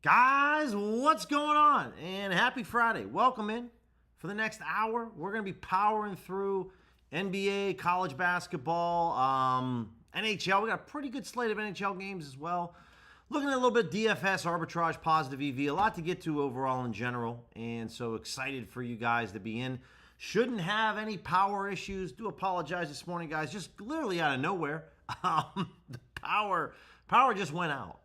Guys, what's going on? And happy Friday. Welcome in for the next hour. We're going to be powering through NBA, college basketball, NHL. We got a pretty good slate of NHL games as well. Looking at a little bit of DFS, arbitrage, positive EV. A lot to get to overall in general. And so excited for you guys to be in. Shouldn't have any power issues. Do apologize this morning, guys. Just literally out of nowhere. The power just went out.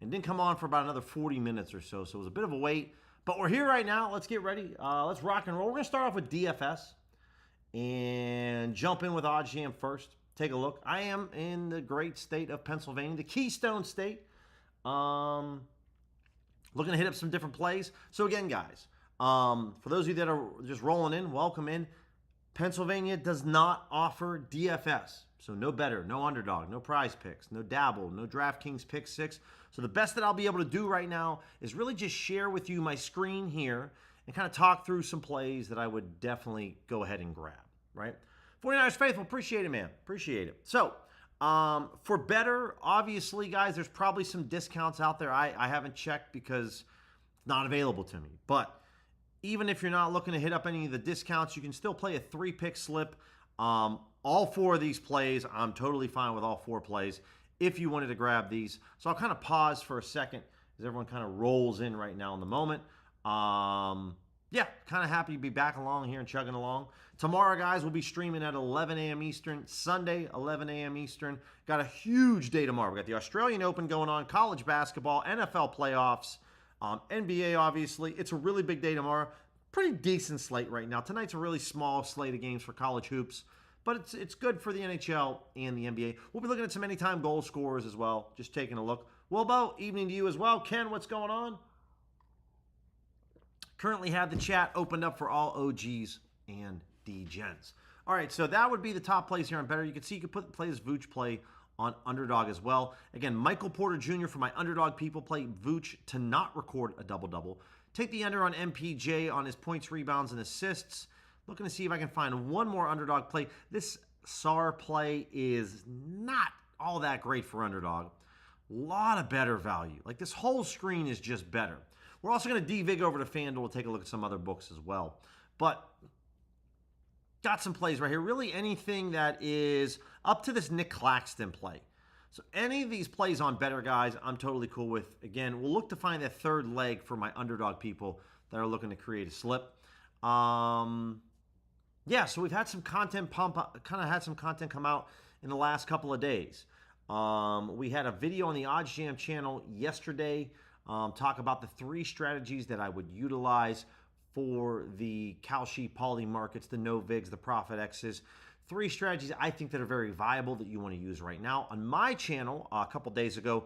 And didn't come on for about another 40 minutes or so. So it was a bit of a wait. But we're here right now. Let's get ready. Let's rock and roll. We're going to start off with DFS and jump in with OddsJam first. Take a look. I am in the great state of Pennsylvania, the Keystone State. Looking to hit up some different plays. So again, guys, for those of you that are just rolling in, welcome in. Pennsylvania does not offer DFS. So no better, no underdog, no PrizePicks, no dabble, no DraftKings pick six. So the best that I'll be able to do right now is really just share with you my screen here and kind of talk through some plays that I would definitely go ahead and grab, right? 49ers faithful, appreciate it, man. Appreciate it. So for better, obviously, guys, there's probably some discounts out there. I haven't checked because it's not available to me. But even if you're not looking to hit up any of the discounts, you can still play a 3-pick slip. All 4 of these plays, I'm totally fine with all 4 plays if you wanted to grab these. So I'll kind of pause for a second as everyone kind of rolls in right now in the moment. Yeah, kind of happy to be back along here and chugging along. Tomorrow, guys, we'll be streaming at 11 a.m. Eastern. Sunday, 11 a.m. Eastern. Got a huge day tomorrow. We got the Australian Open going on, college basketball, NFL playoffs, NBA, obviously. It's a really big day tomorrow. Pretty decent slate right now. Tonight's a really small slate of games for college hoops, but it's good for the NHL and the NBA. We'll be looking at some anytime goal scorers as well, just taking a look. Well, about evening to you as well. Ken, what's going on? Currently have the chat opened up for all OGs and D-Gens. All right, so that would be the top plays here on Better. You can see you can play this Vooch play on Underdog as well. Again, Michael Porter Jr. for my Underdog people play Vooch to not record a double-double. Take the under on MPJ on his points, rebounds, and assists. Looking to see if I can find one more Underdog play. This SAR play is not all that great for Underdog. A lot of better value. Like this whole screen is just better. We're also going to DVig over to FanDuel to take a look at some other books as well. But got some plays right here. Really anything that is up to this Nick Claxton play. So any of these plays on Better, guys, I'm totally cool with. Again, we'll look to find that third leg for my Underdog people that are looking to create a slip. Yeah, so we've had some content come out in the last couple of days. We had a video on the OddsJam channel yesterday talk about the 3 strategies that I would utilize for the Kalshi Poly markets, the no-vigs, the profit X's. 3 strategies I think that are very viable that you want to use right now. On my channel a couple days ago,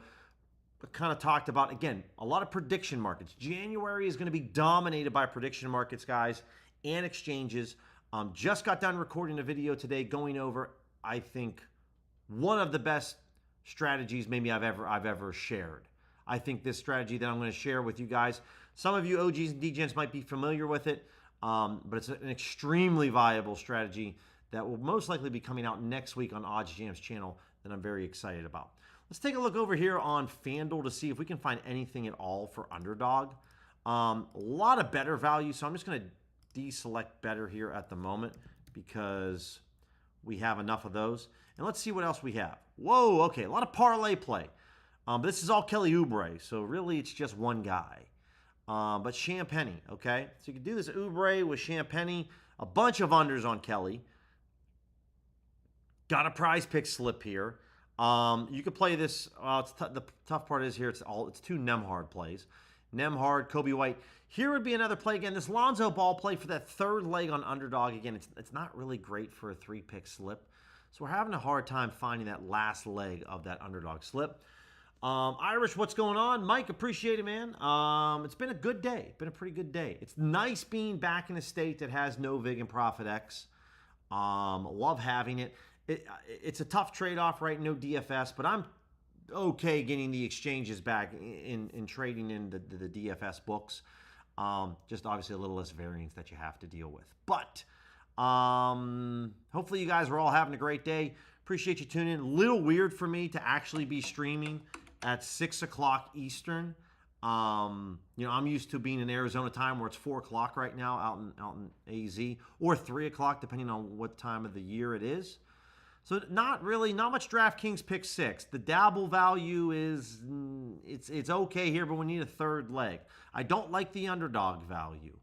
I kind of talked about, again, a lot of prediction markets. January is going to be dominated by prediction markets, guys, and exchanges. Just got done recording a video today going over, I think, one of the best strategies maybe I've ever shared. I think this strategy that I'm going to share with you guys, some of you OGs and DGens might be familiar with it, but it's an extremely viable strategy that will most likely be coming out next week on OddsJam's channel that I'm very excited about. Let's take a look over here on FanDuel to see if we can find anything at all for Underdog. A lot of better value, so I'm just going to deselect better here at the moment because we have enough of those. And let's see what else we have. Whoa, okay, a lot of parlay play. But this is all Kelly Oubre, so really it's just one guy. But Champagny, okay? So you can do this Oubre with Champagny, a bunch of unders on Kelly. Got a PrizePicks slip here. You could play this. The tough part is here, it's 2 Nembhard plays. Nembhard, Kobe White. Here would be another play again. This Lonzo Ball play for that third leg on Underdog. Again, it's not really great for a 3-pick slip. So we're having a hard time finding that last leg of that Underdog slip. Irish, what's going on? Mike, appreciate it, man. It's been a good day. Been a pretty good day. It's nice being back in a state that has no VIG and Profit X. Love having it. It's a tough trade-off, right? No DFS, but I'm okay getting the exchanges back in trading in the DFS books. Just obviously a little less variance that you have to deal with. But hopefully you guys are all having a great day. Appreciate you tuning in. A little weird for me to actually be streaming at 6 o'clock Eastern. I'm used to being in Arizona time where it's 4 o'clock right now out in AZ, or 3 o'clock depending on what time of the year it is. So not much DraftKings pick 6. The dabble value is it's okay here, but we need a third leg. I don't like the underdog value.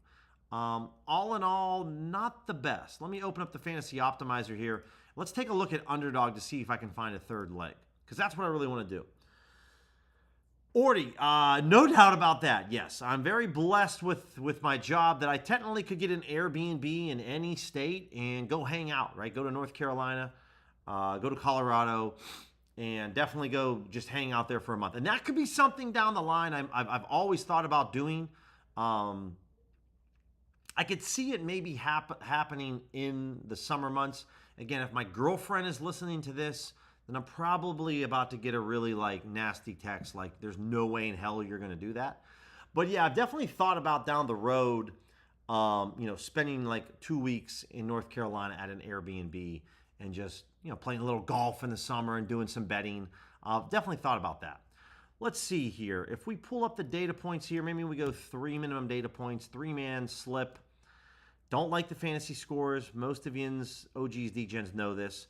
All in all, not the best. Let me open up the Fantasy Optimizer here. Let's take a look at underdog to see if I can find a third leg, because that's what I really want to do. Orty, no doubt about that. Yes, I'm very blessed with my job that I technically could get an Airbnb in any state and go hang out, right? Go to North Carolina, go to Colorado, and definitely go just hang out there for a month. And that could be something down the line I've always thought about doing. I could see it maybe happening in the summer months. Again, if my girlfriend is listening to this, then I'm probably about to get a really nasty text like there's no way in hell you're going to do that. But yeah, I've definitely thought about down the road, spending 2 weeks in North Carolina at an Airbnb and just, playing a little golf in the summer and doing some betting. Definitely thought about that. Let's see here. If we pull up the data points here, maybe we go 3 minimum data points, 3-man slip. Don't like the fantasy scores. Most of yins, OGs, DGens know this.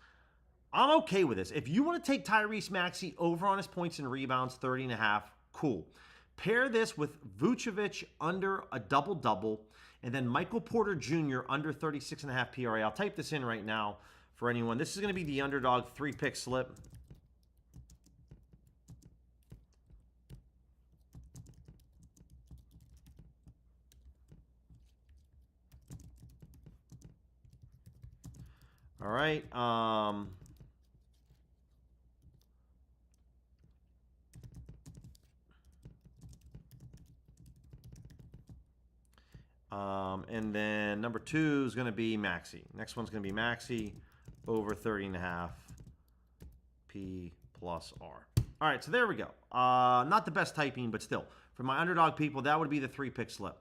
I'm okay with this. If you want to take Tyrese Maxey over on his points and rebounds, 30.5, cool. Pair this with Vucevic under a double-double, and then Michael Porter Jr. under 36.5 PRA. I'll type this in right now for anyone. This is going to be the underdog 3-pick slip. All right. And then number 2 is going to be Maxey. Next one's going to be Maxey over 30.5 P plus R. All right, so there we go. Not the best typing, but still. For my underdog people, that would be the 3-pick slip.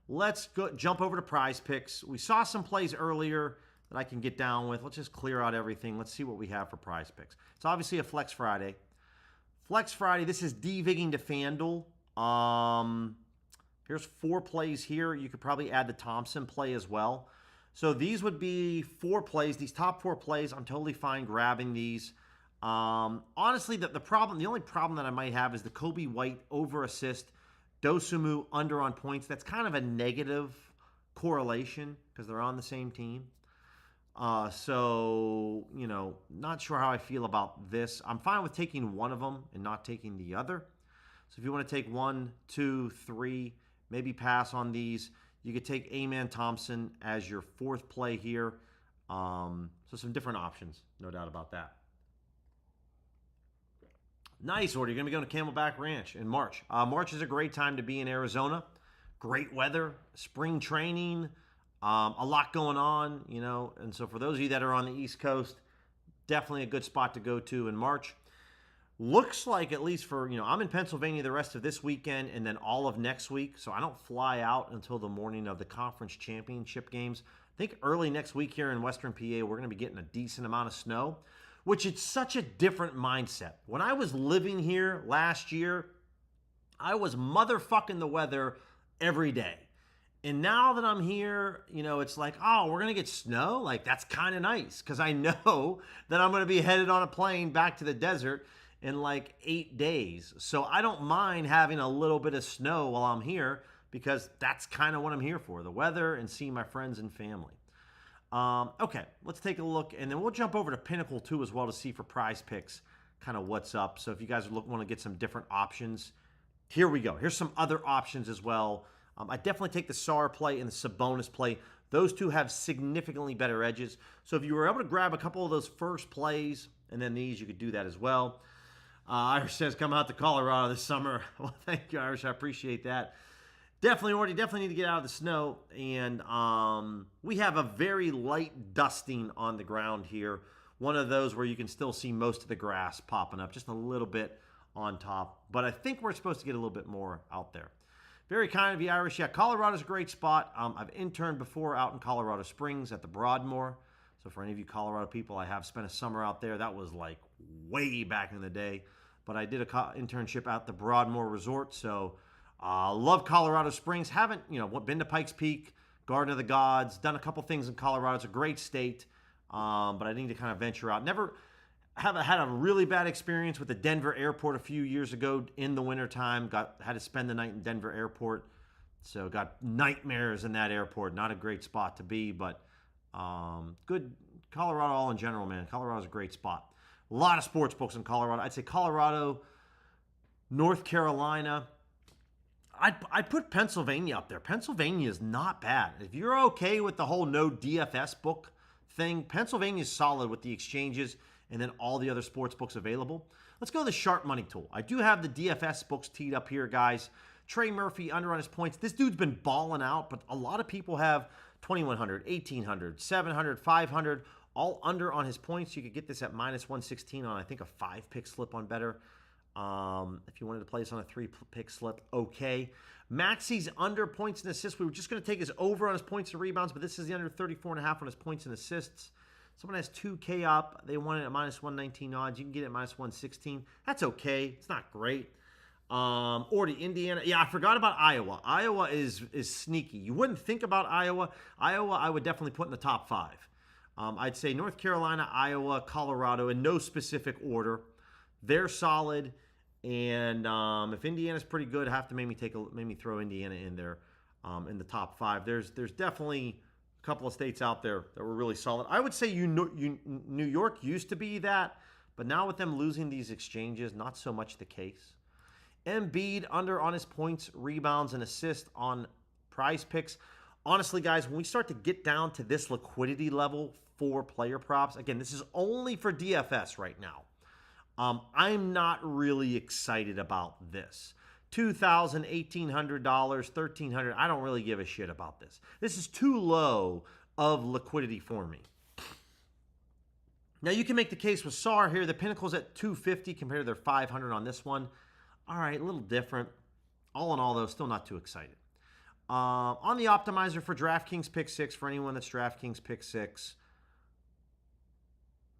Let's jump over to PrizePicks. We saw some plays earlier that I can get down with. Let's just clear out everything. Let's see what we have for PrizePicks. It's obviously a Flex Friday. Flex Friday, this is DVigging to FanDuel. Here's 4 plays here. You could probably add the Thompson play as well. So these would be 4 plays. These top 4 plays, I'm totally fine grabbing these. Honestly, the only problem that I might have is the Kobe White over assist, Dosunmu under on points. That's kind of a negative correlation because they're on the same team. So, not sure how I feel about this. I'm fine with taking one of them and not taking the other. So if you want to take 1, 2, 3, maybe pass on these, you could take Amen Thompson as your 4th play here. So some different options, no doubt about that. Nice, Order. You're going to be going to Camelback Ranch in March. March is a great time to be in Arizona. Great weather, spring training, a lot going on, And so for those of you that are on the East Coast, definitely a good spot to go to in March. Looks like, at least for, I'm in Pennsylvania the rest of this weekend and then all of next week. So I don't fly out until the morning of the conference championship games. I think early next week here in Western PA, we're going to be getting a decent amount of snow, which it's such a different mindset. When I was living here last year, I was motherfucking the weather every day. And now that I'm here, it's like, oh, we're going to get snow? Like, that's kind of nice because I know that I'm going to be headed on a plane back to the desert in 8 days. So I don't mind having a little bit of snow while I'm here because that's kind of what I'm here for, the weather and seeing my friends and family. Okay, let's take a look, and then we'll jump over to Pinnacle too as well to see for PrizePicks kind of what's up. So if you guys want to get some different options, here we go. Here's some other options as well. I definitely take the SAR play and the Sabonis play. Those two have significantly better edges. So if you were able to grab a couple of those first plays and then these, you could do that as well. Irish says, come out to Colorado this summer. Well, thank you, Irish. I appreciate that. Definitely need to get out of the snow. And we have a very light dusting on the ground here. One of those where you can still see most of the grass popping up, just a little bit on top. But I think we're supposed to get a little bit more out there. Very kind of you, Irish. Yeah, Colorado's a great spot. I've interned before out in Colorado Springs at the Broadmoor. So for any of you Colorado people, I have spent a summer out there. That was way back in the day. But I did an internship at the Broadmoor Resort. So Love Colorado Springs. Haven't, been to Pikes Peak, Garden of the Gods, done a couple things in Colorado. It's a great state, but I need to kind of venture out. Never have had a really bad experience with the Denver airport a few years ago in the wintertime. Had to spend the night in Denver airport. So got nightmares in that airport. Not a great spot to be, but good. Colorado all in general, man. Colorado's a great spot. A lot of sports books in Colorado. I'd say Colorado, North Carolina. I'd put Pennsylvania up there. Pennsylvania is not bad. If you're okay with the whole no DFS book thing, Pennsylvania is solid with the exchanges and then all the other sports books available. Let's go to the sharp money tool. I do have the DFS books teed up here, guys. Trey Murphy under on his points. This dude's been balling out, but a lot of people have 2,100, 1,800, 700, 500, all under on his points. You could get this at -116 on, I think, a 5-pick slip on Better. If you wanted to play this on a 3-pick slip, okay. Maxey's under points and assists. We were just going to take his over on his points and rebounds, but this is the under 34.5 on his points and assists. Someone has 2K up. They want it at -119 odds. You can get it at -116. That's okay. It's not great. Or to Indiana. Yeah, I forgot about Iowa. Iowa is sneaky. You wouldn't think about Iowa. Iowa, I would definitely put in the top 5. I'd say North Carolina, Iowa, Colorado in no specific order. They're solid. And if Indiana's pretty good, I have to maybe throw Indiana in there in the top 5. There's definitely a couple of states out there that were really solid. I would say New York used to be that, but now with them losing these exchanges, not so much the case. Embiid under on his points, rebounds, and assists on PrizePicks. Honestly, guys, when we start to get down to this liquidity level for player props, again, this is only for DFS right now. I'm not really excited about this. $2,000, $1,800, $1,300. I don't really give a shit about this. This is too low of liquidity for me. Now, you can make the case with SAR here. The Pinnacle's at $250 compared to their $500 on this one. All right, a little different. All in all, though, still not too excited. On the optimizer for DraftKings Pick 6, for anyone that's DraftKings Pick 6,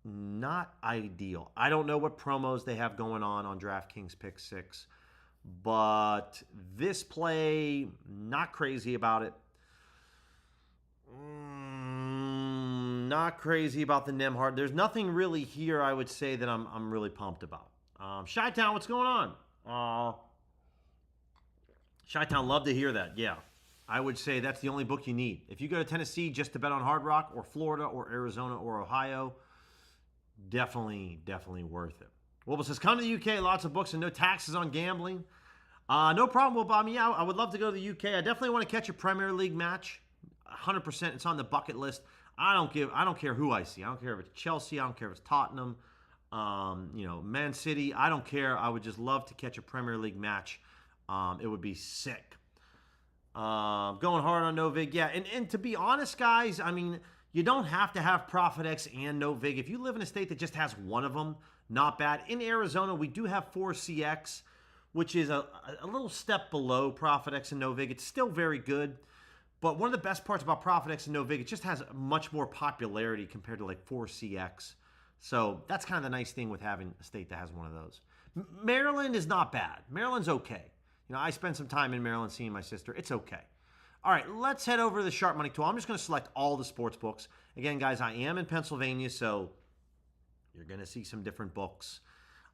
not ideal. I don't know what promos they have going on DraftKings Pick 6, but this play, not crazy about it. Not crazy about the Nemhard. There's nothing really here I would say that I'm really pumped about. Chi-Town, what's going on? Chi-Town, love to hear that. Yeah, I would say that's the only book you need. If you go to Tennessee just to bet on Hard Rock, or Florida, or Arizona, or Ohio, definitely worth it. Wilbur says, come to the UK, lots of books and no taxes on gambling. No problem, Wilbur. Yeah, I would love to go to the UK. I definitely want to catch a Premier League match. 100%, it's on the bucket list. I don't care who I see. I don't care if it's Chelsea. I don't care if it's Tottenham. Man City. I don't care. I would just love to catch a Premier League match. It would be sick. Going hard on no vig. Yeah, and to be honest, guys, I mean, you don't have to have ProfitX and no vig. If you live in a state that just has one of them, not bad. In Arizona, we do have 4CX, which is a little step below ProfitX and no vig. It's still very good. But one of the best parts about ProfitX and no vig, it just has much more popularity compared to like 4CX. So that's kind of the nice thing with having a state that has one of those. Maryland is not bad. Maryland's okay. I spent some time in Maryland seeing my sister. It's okay. All right, let's head over to the Sharp Money tool. I'm just going to select all the sports books. Again, guys, I am in Pennsylvania, so you're going to see some different books,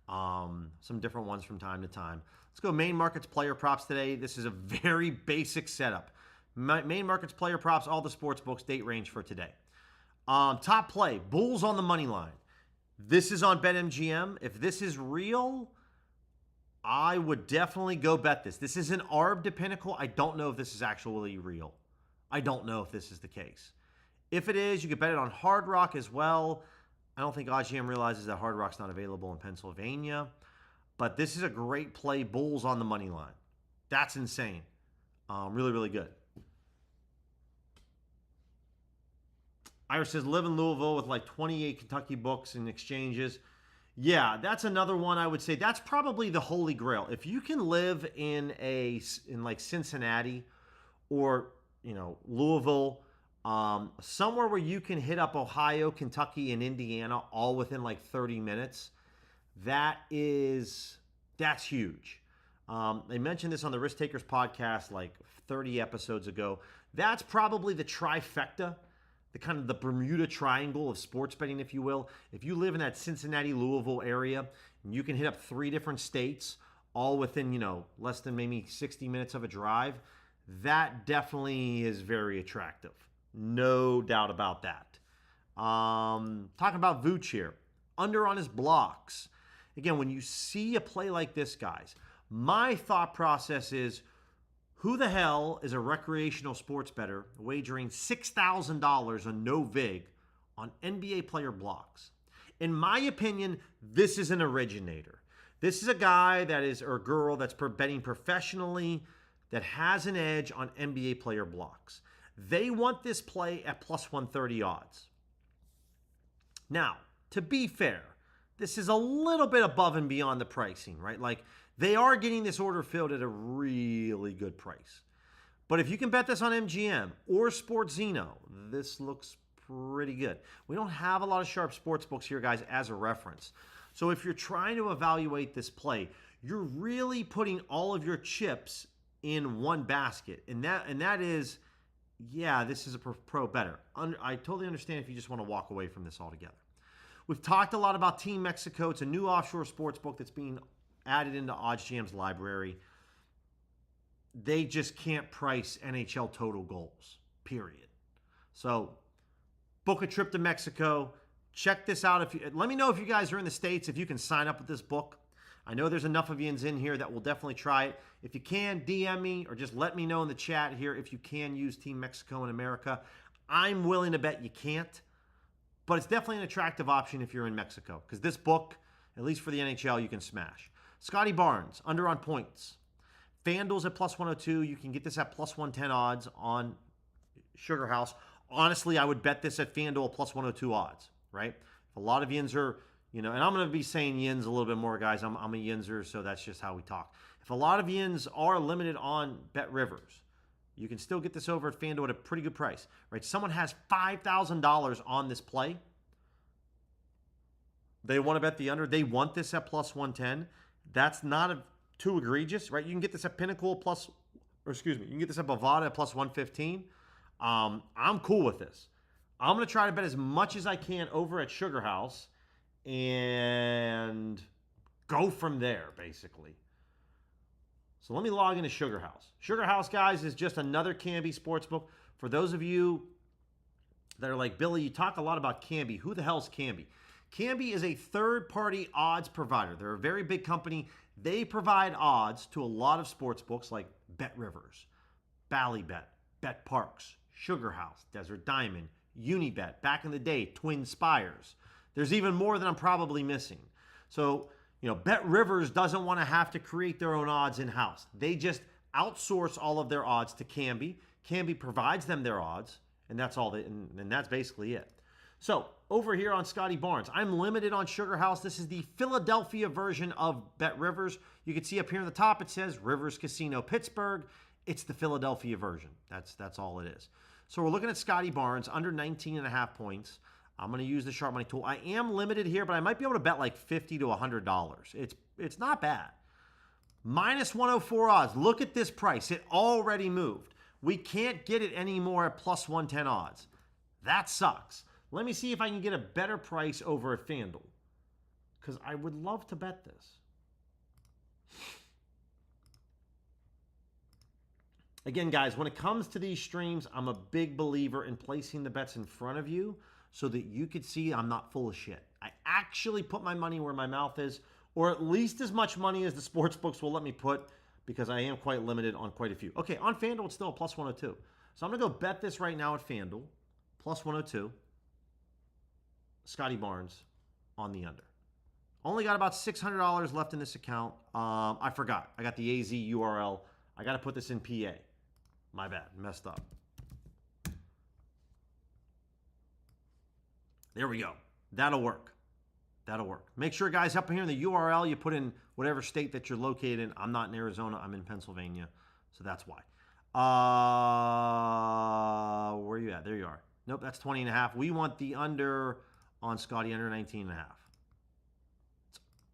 some different ones from time to time. Let's go main markets player props today. This is a very basic setup. Main markets player props, all the sports books, date range for today. Top play, Bulls on the money line. This is on BetMGM. If this is real, I would definitely go bet this. This is an ARB to Pinnacle. I don't know if this is actually real. I don't know if this is the case. If it is, you could bet it on Hard Rock as well. I don't think OddsJam realizes that Hard Rock's not available in Pennsylvania. But this is a great play, Bulls on the money line. That's insane. Really, really good. Irish says, live in Louisville with like 28 Kentucky books and exchanges. Yeah, that's another one I would say. That's probably the holy grail. If you can live in like Cincinnati or, Louisville, somewhere where you can hit up Ohio, Kentucky, and Indiana all within like 30 minutes, that's huge. They mentioned this on the Risk Takers podcast like 30 episodes ago. That's probably the trifecta, the kind of the Bermuda Triangle of sports betting, if you will. If you live in that Cincinnati, Louisville area, and you can hit up 3 different states, all within, less than maybe 60 minutes of a drive, that definitely is very attractive. No doubt about that. Talking about Vooch here. Under on his blocks. Again, when you see a play like this, guys, my thought process is, who the hell is a recreational sports bettor wagering $6,000 on no vig on NBA player blocks? In my opinion, this is an originator. This is a guy that is, or girl that's betting professionally, that has an edge on NBA player blocks. They want this play at plus 130 odds. Now, to be fair, this is a little bit above and beyond the pricing, right? Like, they are getting this order filled at a really good price. But if you can bet this on MGM or Sportzino, this looks pretty good. We don't have a lot of sharp sports books here, guys, as a reference. So if you're trying to evaluate this play, you're really putting all of your chips in one basket. And that is, yeah, this is a pro bettor. I totally understand if you just want to walk away from this altogether. We've talked a lot about Team Mexico. It's a new offshore sports book that's being added into OddsJam's library. They just can't price NHL total goals, period. So book a trip to Mexico. Check this out. Let me know if you guys are in the States, if you can sign up with this book. I know there's enough of yous in here that will definitely try it. If you can, DM me or just let me know in the chat here if you can use Team Mexico in America. I'm willing to bet you can't, but it's definitely an attractive option if you're in Mexico, because this book, at least for the NHL, you can smash. Scotty Barnes, under on points. FanDuel's at plus 102. You can get this at plus 110 odds on Sugar House. Honestly, I would bet this at FanDuel plus 102 odds, right? If a lot of yins are, and I'm going to be saying yins a little bit more, guys. I'm a yinzer, so that's just how we talk. If a lot of yins are limited on Bet Rivers, you can still get this over at FanDuel at a pretty good price, right? Someone has $5,000 on this play. They want to bet the under. They want this at plus 110. That's not too egregious, right? You can get this at Pinnacle you can get this at Bovada at plus 115. I'm cool with this. I'm going to try to bet as much as I can over at Sugar House and go from there, basically. So let me log into Sugar House. Sugar House, guys, is just another Canby sportsbook. For those of you that are like, Billy, you talk a lot about Canby. Who the hell's Canby? Canby is a third-party odds provider. They're a very big company. They provide odds to a lot of sports books like Bet Rivers, Ballybet, Bet Parks, Sugar House, Desert Diamond, Unibet, back in the day, Twin Spires. There's even more that I'm probably missing. So, Bet Rivers doesn't want to have to create their own odds in-house. They just outsource all of their odds to Canby. Canby provides them their odds, and that's all. And that's basically it. So, over here on Scotty Barnes, I'm limited on Sugar House. This is the Philadelphia version of Bet Rivers. You can see up here on the top, it says Rivers Casino Pittsburgh. It's the Philadelphia version. That's all it is. So we're looking at Scotty Barnes, under 19.5 points. I'm going to use the sharp money tool. I am limited here, but I might be able to bet like $50 to $100. It's not bad. Minus 104 odds. Look at this price. It already moved. We can't get it anymore at plus 110 odds. That sucks. Let me see if I can get a better price over at FanDuel, because I would love to bet this. Again, guys, when it comes to these streams, I'm a big believer in placing the bets in front of you so that you could see I'm not full of shit. I actually put my money where my mouth is, or at least as much money as the sports books will let me put, because I am quite limited on quite a few. Okay, on FanDuel, it's still a plus 102. So I'm going to go bet this right now at FanDuel, plus 102. Scotty Barnes on the under. Only got about $600 left in this account. I forgot. I got the AZ URL. I got to put this in PA. My bad. Messed up. There we go. That'll work. That'll work. Make sure, guys, up here in the URL, you put in whatever state that you're located in. I'm not in Arizona. I'm in Pennsylvania. So that's why. Where are you at? There you are. Nope, that's 20.5. We want the under on Scotty, under 19.5.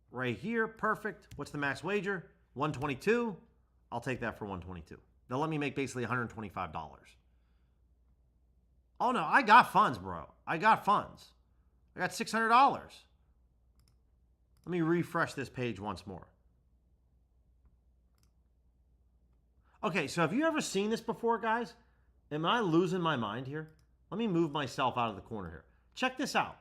Right here. Perfect. What's the max wager? 122, I'll take that for 122. They'll let me make basically $125. Oh no, I got funds, bro. I got funds. I got $600. Let me refresh this page once more. Okay, so have you ever seen this before, guys? Am I losing my mind here? Let me move myself out of the corner here. Check this out.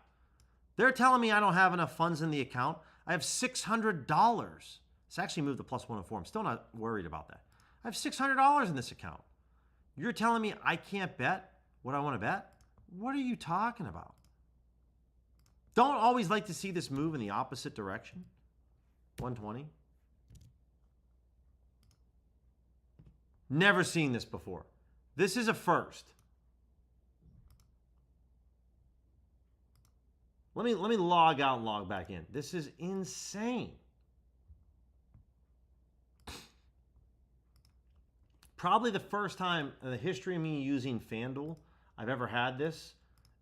They're telling me I don't have enough funds in the account. I have $600. It's actually moved to plus 104. I'm still not worried about that. I have $600 in this account. You're telling me I can't bet what I want to bet? What are you talking about? Don't always like to see this move in the opposite direction. 120. Never seen this before. This is a first. Let me log out and log back in. This is insane. Probably the first time in the history of me using FanDuel I've ever had this.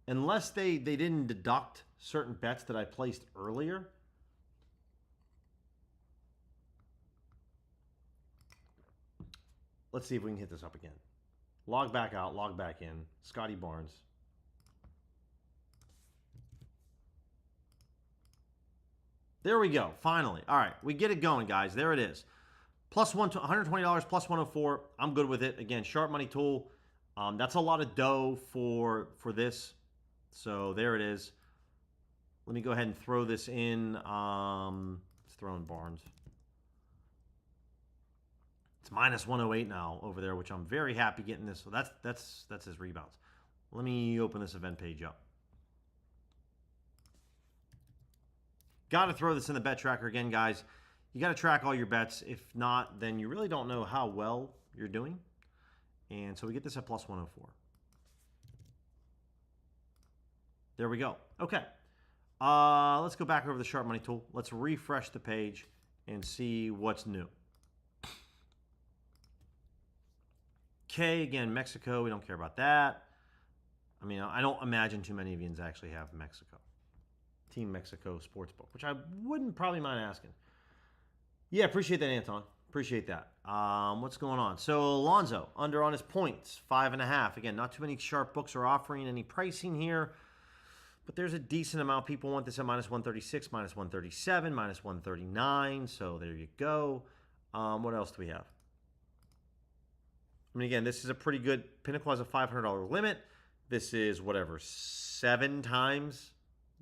Unless they didn't deduct certain bets that I placed earlier. Let's see if we can hit this up again. Log back out, log back in. Scotty Barnes. There we go, finally. All right, we get it going, guys. There it is. Plus $120, plus 104. I'm good with it. Again, sharp money tool. That's a lot of dough for this. So there it is. Let me go ahead and throw this in. Let's throw in Barnes. It's minus 108 now over there, which I'm very happy getting this. So that's his rebounds. Let me open this event page up. Got to throw this in the bet tracker again, guys. You got to track all your bets. If not, then you really don't know how well you're doing. And so we get this at plus 104. There we go. Okay. Let's go back over the sharp money tool. Let's refresh the page and see what's new. Okay, again, Mexico. We don't care about that. I mean, I don't imagine too many of you actually have Mexico. Team Mexico Sportsbook, which I wouldn't probably mind asking. Yeah, appreciate that, Anton. Appreciate that. What's going on? So Alonzo, under on his points, 5.5. Again, not too many sharp books are offering any pricing here, but there's a decent amount. People want this at minus 136, minus 137, minus 139. So there you go. What else do we have? I mean, again, this is a pretty good. Pinnacle has a $500 limit. This is whatever, 7 times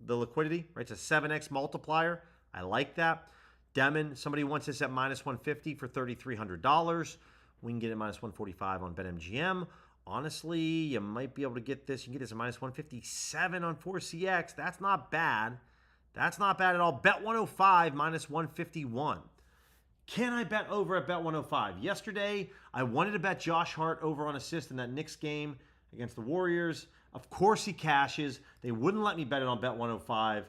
the liquidity, right? It's a 7x multiplier. I like that. Demon, somebody wants this at minus 150 for $3,300. We can get it minus 145 on BetMGM. Honestly, you might be able to get this. You can get this at minus 157 on 4CX. That's not bad. That's not bad at all. Bet 105 minus 151. Can I bet over at Bet 105? Yesterday, I wanted to bet Josh Hart over on assist in that Knicks game against the Warriors. Of course he cashes. They wouldn't let me bet it on Bet 105.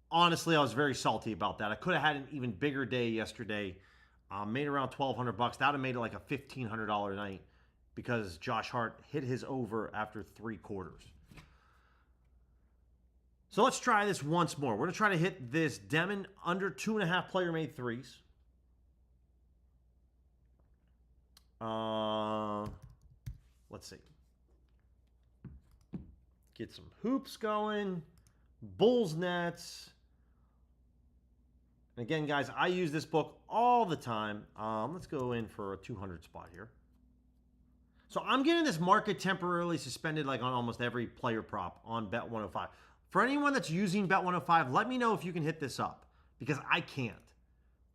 Honestly, I was very salty about that. I could have had an even bigger day yesterday. Made around $1,200. That would have made it like a $1,500 night because Josh Hart hit his over after 3 quarters. So let's try this once more. We're going to try to hit this Demon under 2.5 player-made threes. Let's see. Get some hoops going. Bulls Nets. And again, guys, I use this book all the time. Let's go in for a 200 spot here. So I'm getting this market temporarily suspended like on almost every player prop on Bet 105. For anyone that's using Bet 105, let me know if you can hit this up because I can't.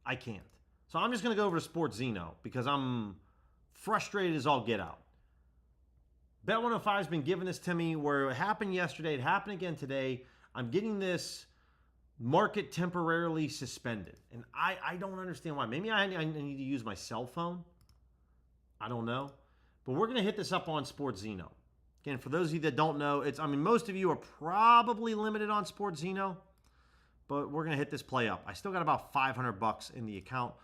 I can't. So I'm just going to go over to Sports Zeno because I'm frustrated as all get out. Bet 105 has been giving this to me where it happened yesterday. It happened again today. I'm getting this market temporarily suspended. And I don't understand why. Maybe I need to use my cell phone. I don't know. But we're going to hit this up on Sports Zeno. Again, for those of you that don't know, most of you are probably limited on Sports Zeno. But we're going to hit this play up. I still got about $500 in the account.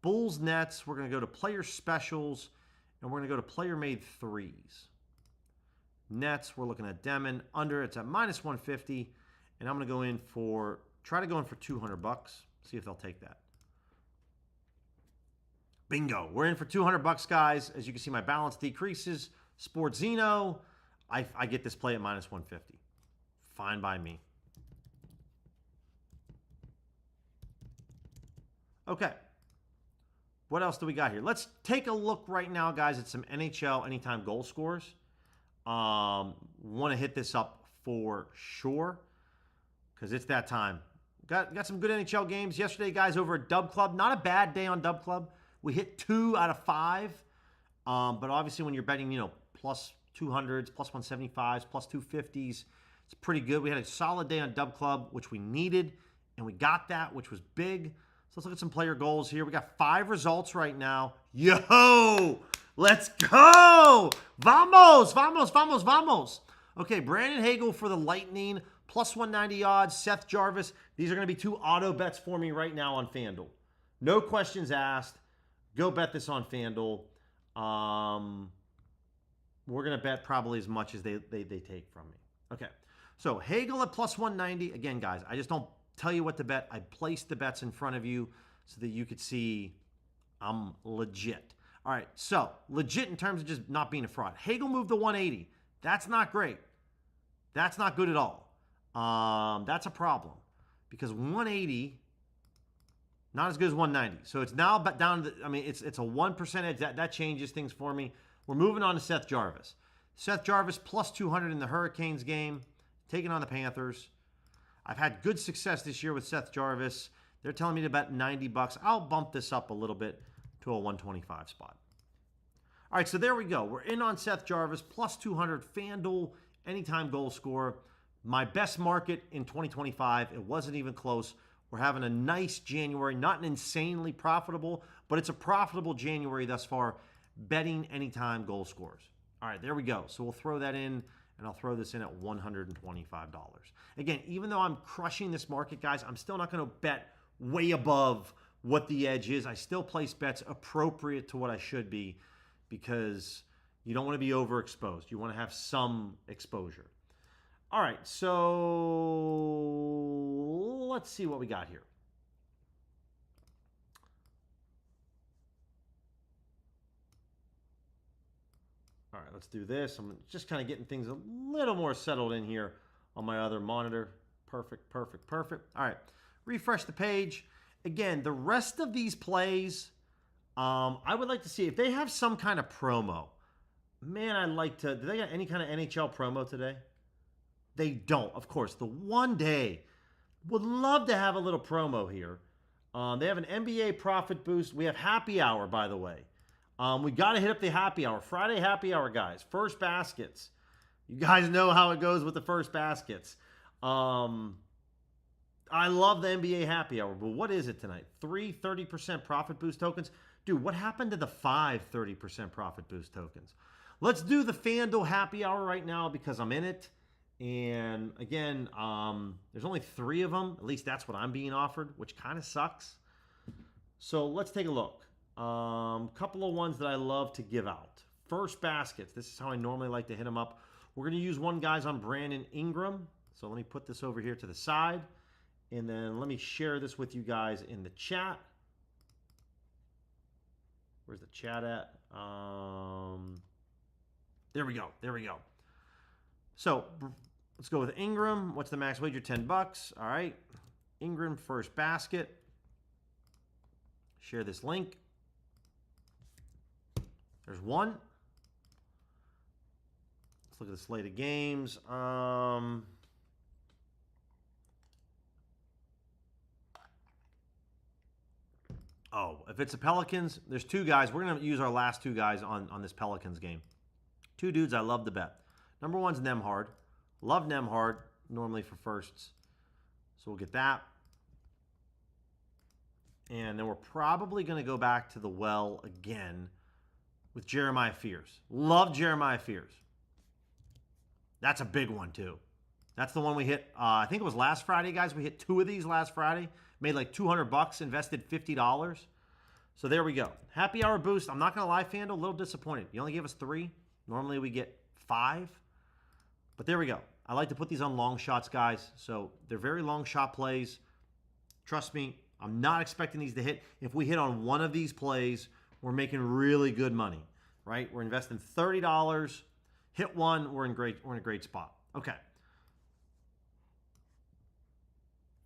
Bulls Nets, we're going to go to player specials. And we're going to go to player-made threes. Nets, we're looking at Demon. Under, it's at minus 150. And I'm going to go in for, try to go in for $200. See if they'll take that. Bingo. We're in for 200 bucks, guys. As you can see, my balance decreases. Sportzino, I get this play at minus 150. Fine by me. Okay. What else do we got here? Let's take a look right now, guys, at some NHL anytime goal scores. Want to hit this up for sure because it's that time. Got some good NHL games yesterday, guys, over at Dub Club. Not a bad day on Dub Club. We hit 2 out of 5. But obviously when you're betting, plus 200s, plus 175s, plus 250s, it's pretty good. We had a solid day on Dub Club, which we needed, and we got that, which was big. So let's look at some player goals here. We got 5 results right now. Yo! Let's go! Vamos! Vamos! Vamos! Vamos! Okay, Brandon Hagel for the Lightning, plus 190 odds. Seth Jarvis. These are going to be 2 auto bets for me right now on FanDuel. No questions asked. Go bet this on FanDuel. We're going to bet probably as much as they take from me. Okay, so Hagel at plus 190. Again, guys, I just don't tell you what to bet. I place the bets in front of you so that you could see I'm legit. All right, so legit in terms of just not being a fraud. Hagel moved to 180. That's not great. That's not good at all. That's a problem because 180, not as good as 190. So it's now down to, it's a 1% edge. That changes things for me. We're moving on to Seth Jarvis. Seth Jarvis plus 200 in the Hurricanes game, taking on the Panthers. I've had good success this year with Seth Jarvis. They're telling me to bet 90 bucks. I'll bump this up a little bit to a 125 spot. All right, so there we go. We're in on Seth Jarvis, plus 200 FanDuel, anytime goal scorer. My best market in 2025. It wasn't even close. We're having a nice January, not an insanely profitable, but it's a profitable January thus far, betting anytime goal scorers. All right, there we go. So we'll throw that in, and I'll throw this in at $125. Again, even though I'm crushing this market, guys, I'm still not going to bet way above what the edge is. I still place bets appropriate to what I should be because you don't want to be overexposed. You want to have some exposure. All right, so let's see what we got here. All right, let's do this. I'm just kind of getting things a little more settled in here on my other monitor. Perfect, perfect, perfect. All right, refresh the page. Again, the rest of these plays, I would like to see if they have some kind of promo. Man, I'd like to. Do they got any kind of NHL promo today? They don't, of course. The one day, would love to have a little promo here. They have an NBA profit boost. We have happy hour, by the way. We got to hit up the happy hour. Friday happy hour, guys. First baskets. You guys know how it goes with the first baskets. I love the NBA happy hour, but what is it tonight? 3 30% profit boost tokens? Dude, what happened to the 5 30% profit boost tokens? Let's do the FanDuel happy hour right now because I'm in it. And again, there's only 3 of them. At least that's what I'm being offered, which kind of sucks. So let's take a look. Couple of ones that I love to give out. First baskets. This is how I normally like to hit them up. We're going to use one, guys, on Brandon Ingram. So let me put this over here to the side. And then let me share this with you guys in the chat. Where's the chat at? There we go. There we go. So let's go with Ingram. What's the max wager? 10 bucks. All right. Ingram first basket. Share this link. There's one. Let's look at the slate of games. Oh, if it's the Pelicans, there's 2 guys. We're going to use our last 2 guys on this Pelicans game. 2 dudes I love to bet. Number 1's Nemhard. Love Nemhard normally for firsts. So we'll get that. And then we're probably going to go back to the well again with Jeremiah Fears. Love Jeremiah Fears. That's a big one too. That's the one we hit, I think it was last Friday, guys. We hit 2 of these last Friday. Made like 200 bucks, invested $50. So there we go. Happy hour boost. I'm not going to lie, FanDuel, a little disappointed. You only gave us 3. Normally we get 5. But there we go. I like to put these on long shots, guys. So they're very long shot plays. Trust me, I'm not expecting these to hit. If we hit on one of these plays, we're making really good money, right? We're investing $30. Hit one, we're in a great spot. Okay.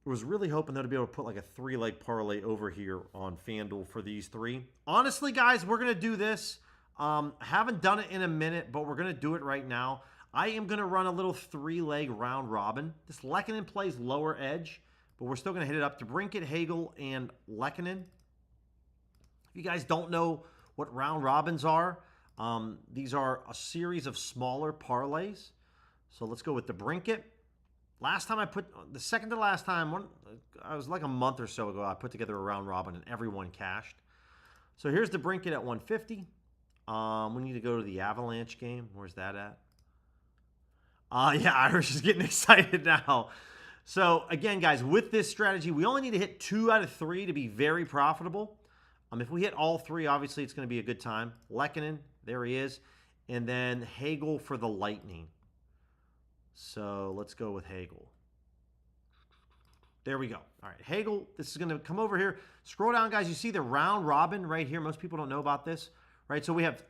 I was really hoping though to be able to put like a 3-leg parlay over here on FanDuel for these three. Honestly, guys, we're gonna do this. Haven't done it in a minute, but we're gonna do it right now. I am gonna run a little 3-leg round robin. This Lehkonen plays lower edge, but we're still gonna hit it up to Brinkett, Hagel, and Lehkonen. If you guys don't know what round robins are, these are a series of smaller parlays. So let's go with the Brinkett. Last time the second to last time, I was like a month or so ago, I put together a round robin and everyone cashed. So here's the Brinkett at 150. We need to go to the Avalanche game. Where's that at? Yeah, Irish is getting excited now. So again, guys, with this strategy, we only need to hit 2 out of 3 to be very profitable. If we hit all 3, obviously it's going to be a good time. Lehkonen, there he is. And then Hagel for the Lightning. So let's go with Hagel. There we go. All right, Hagel, this is going to come over here. Scroll down, guys. You see the round robin right here. Most people don't know about this, right? So we have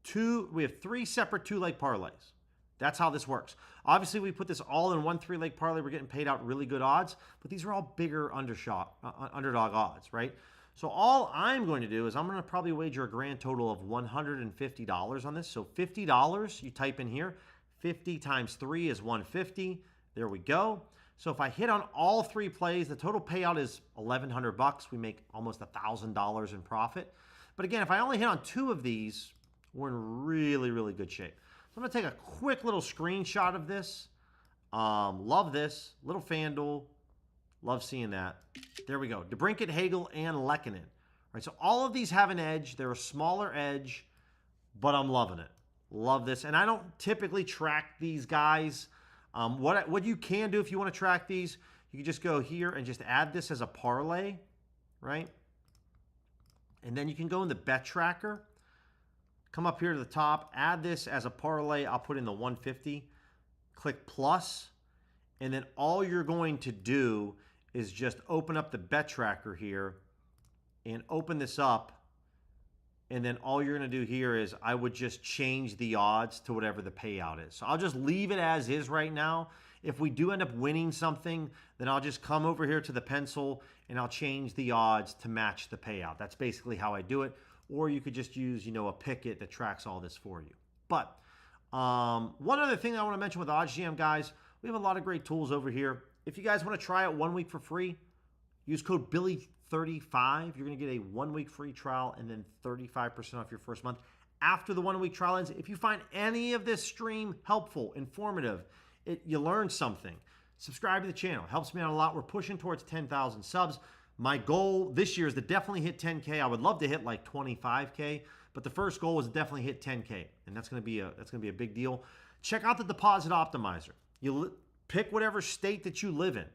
3 separate 2-leg parlays. That's how this works. Obviously, we put this all in one 3-leg parlay. We're getting paid out really good odds, but these are all bigger underdog odds, right? So all I'm going to do is I'm going to probably wager a grand total of $150 on this. So $50, you type in here. 50 times 3 is 150. There we go. So if I hit on all 3 plays, the total payout is $1,100. We make almost $1,000 in profit. But again, if I only hit on 2 of these, we're in really, really good shape. So I'm going to take a quick little screenshot of this. Love this. Little FanDuel. Love seeing that. There we go. DeBrincat, Hagel, and Lehkonen. All right, so all of these have an edge. They're a smaller edge, but I'm loving it. Love this. And I don't typically track these guys. What you can do if you want to track these, you can just go here and just add this as a parlay, right? And then you can go in the bet tracker, come up here to the top, add this as a parlay. I'll put in the 150, click plus, and then all you're going to do is just open up the bet tracker here and open this up. And then all you're going to do here is I would just change the odds to whatever the payout is. So I'll just leave it as is right now. If we do end up winning something, then I'll just come over here to the pencil and I'll change the odds to match the payout. That's basically how I do it. Or you could just use, a Pickett that tracks all this for you. But one other thing I want to mention with OddsJam, guys, we have a lot of great tools over here. If you guys want to try it 1 week for free, use code Billy35. You're going to get a 1-week free trial and then 35% off your first month. After the 1-week trial ends, if you find any of this stream helpful, informative, you learn something, subscribe to the channel. Helps me out a lot. We're pushing towards 10,000 subs. My goal this year is to definitely hit 10K. I would love to hit like 25K, but the first goal is to definitely hit 10K, and that's going to be a big deal. Check out the deposit optimizer. You pick whatever state that you live in.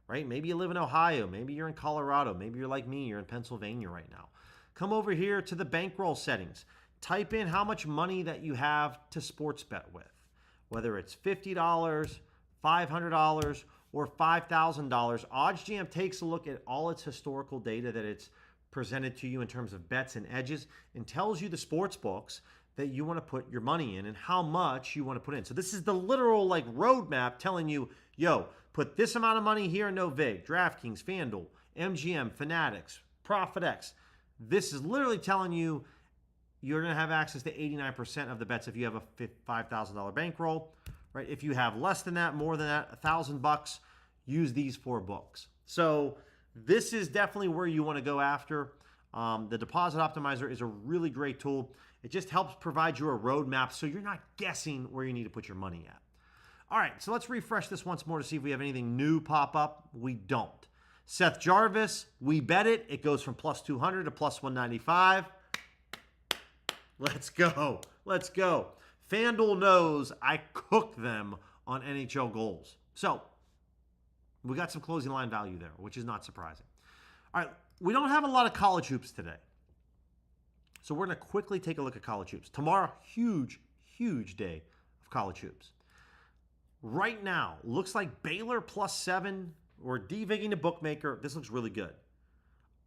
Right? Maybe you live in Ohio. Maybe you're in Colorado. Maybe you're like me. You're in Pennsylvania right now. Come over here to the bankroll settings. Type in how much money that you have to sports bet with. Whether it's $50, $500, or $5,000. OddsJam takes a look at all its historical data that it's presented to you in terms of bets and edges and tells you the sports books that you want to put your money in and how much you want to put in. So this is the literal roadmap telling you, yo, put this amount of money here, no vig, DraftKings, FanDuel, MGM, Fanatics, ProfitX. This is literally telling you you're going to have access to 89% of the bets if you have a $5,000 bankroll. Right? If you have less than that, more than that, $1,000, use these 4 books. So this is definitely where you want to go after. The deposit optimizer is a really great tool. It just helps provide you a roadmap so you're not guessing where you need to put your money at. All right, so let's refresh this once more to see if we have anything new pop up. We don't. Seth Jarvis, we bet it. It goes from plus 200 to plus 195. Let's go. Let's go. FanDuel knows I cook them on NHL goals. So we got some closing line value there, which is not surprising. All right, we don't have a lot of college hoops today. So we're going to quickly take a look at college hoops. Tomorrow, huge, huge day of college hoops. Right now, looks like Baylor +7. We're devigging the bookmaker. This looks really good.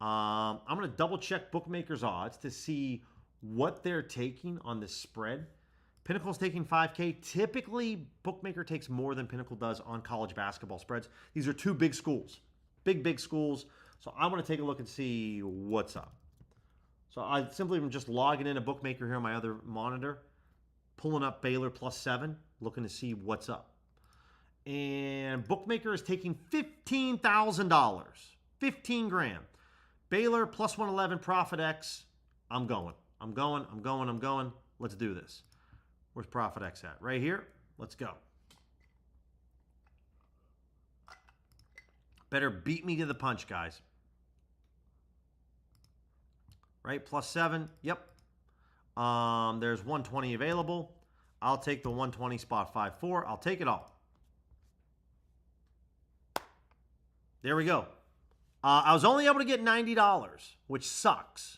I'm going to double check bookmakers odds to see what they're taking on the spread. Pinnacle's taking 5K. Typically, bookmaker takes more than Pinnacle does on college basketball spreads. These are two big schools, big schools. So I want to take a look and see what's up. So I simply am just logging in a bookmaker here on my other monitor, pulling up Baylor +7, looking to see what's up. And bookmaker is taking $15,000, 15 grand. Baylor +111 Profit X. I'm going. Let's do this. Where's Profit X at? Right here. Let's go. Better beat me to the punch, guys. Right, +7. Yep. There's 120 available. I'll take the 120 spot 5-4. I'll take it all. There we go. I was only able to get $90, which sucks.